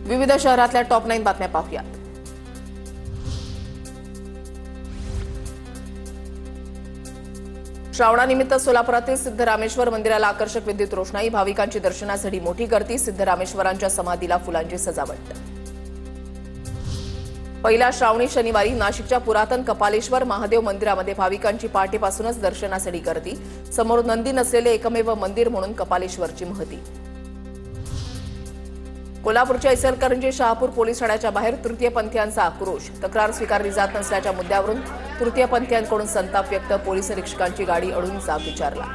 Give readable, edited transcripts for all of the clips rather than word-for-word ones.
विविध शहरातल्या टॉप 9 बातम्या पाहूयात. श्रावणानिमित्त सोलापुरातील सिद्धरामेश्वर मंदिराला आकर्षक विद्युत रोषणाई. भाविकांची दर्शनासाठी मोठी गर्दी. सिद्धरामेश्वरांच्या समाधीला फुलांची सजावट. पहिल्या श्रावणी शनिवारी नाशिकच्या पुरातन कपालेश्वर महादेव मंदिरामध्ये भाविकांची पहाटेपासूनच दर्शनासाठी गर्दी. समोर नंदी नसलेले एकमेव मंदिर म्हणून कपालेश्वरची महती. कोल्हापूरच्या इचलकरंजी शहापूर पोलीस ठाण्याच्या बाहेर तृतीयपंथीयांचा आक्रोश. तक्रार स्वीकारली जात नसल्याच्या मुद्द्यावरून तृतीयपंथीयांकडून संताप व्यक्त. पोलीस निरीक्षकांची गाडी अडवून जाब विचारला.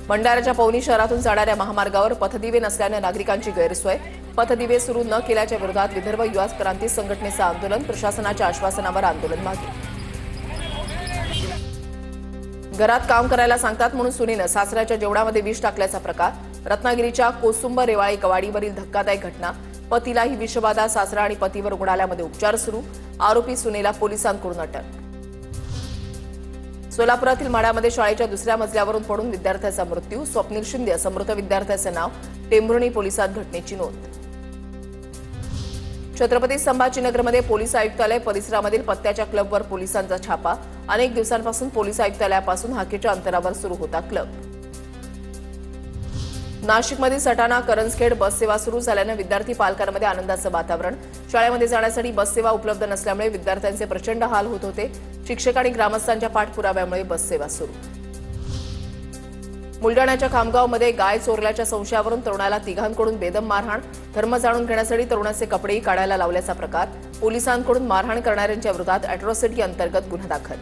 भंडाऱ्याच्या पवनी शहरातून जाणाऱ्या महामार्गावर पथदिवे नसल्याने नागरिकांची गैरसोय. पथदिवे सुरू न केल्याच्या विरोधात विदर्भ युवा क्रांती संघटनेचं आंदोलन. प्रशासनाच्या आश्वासनावर आंदोलन मागे. घरात काम करायला सांगतात म्हणून सुनेनं सासऱ्याच्या जेवणामध्ये विष टाकल्याचा प्रकार. रत्नागिरीच्या कोसुंब रेवाळे कवाडीवरील धक्कादायक घटना. पतीलाही विषबाधा. सासरा आणि पतीवर रुग्णालयामध्ये उपचार सुरू. आरोपी सुनेला पोलिसांकडून अटक. सोलापुरातील माढ्यामध्ये शाळेच्या दुसऱ्या मजल्यावरून पडून विद्यार्थ्याचा मृत्यू. स्वप्नील शिंदे असं मृत विद्यार्थ्याचं नाव. टेंभुर्णी पोलिसात घटनेची नोंद. छत्रपती संभाजीनगरमध्ये पोलीस आयुक्तालय परिसरामधील पत्त्याच्या क्लबवर पोलिसांचा छापा. अनेक दिवसांपासून पोलीस आयुक्तालयापासून हाकेच्या अंतरावर सुरू होता क्लब. नाशिकमधील सटाणा करंजखेड बस सेवा सुरू झाल्यानं विद्यार्थी पालकांमध्ये आनंदाचं वातावरण. शाळेमध्ये जाण्यासाठी बस सेवा उपलब्ध नसल्यामुळे विद्यार्थ्यांचे प्रचंड हाल होत होते. शिक्षक आणि ग्रामस्थांच्या पाठपुराव्यामुळे बस सेवा सुरू. बुलडाण्याच्या खामगावमध्ये गाय चोरल्याच्या संशयावरून तरुणाला तिघांकडून बेदम मारहाण. धर्म जाणून घेण्यासाठी तरुणाचे कपडेही काढायला लावल्याचा प्रकार. पोलिसांकडून मारहाण करणाऱ्यांच्या विरोधात अॅट्रॉसिटी अंतर्गत गुन्हा दाखल.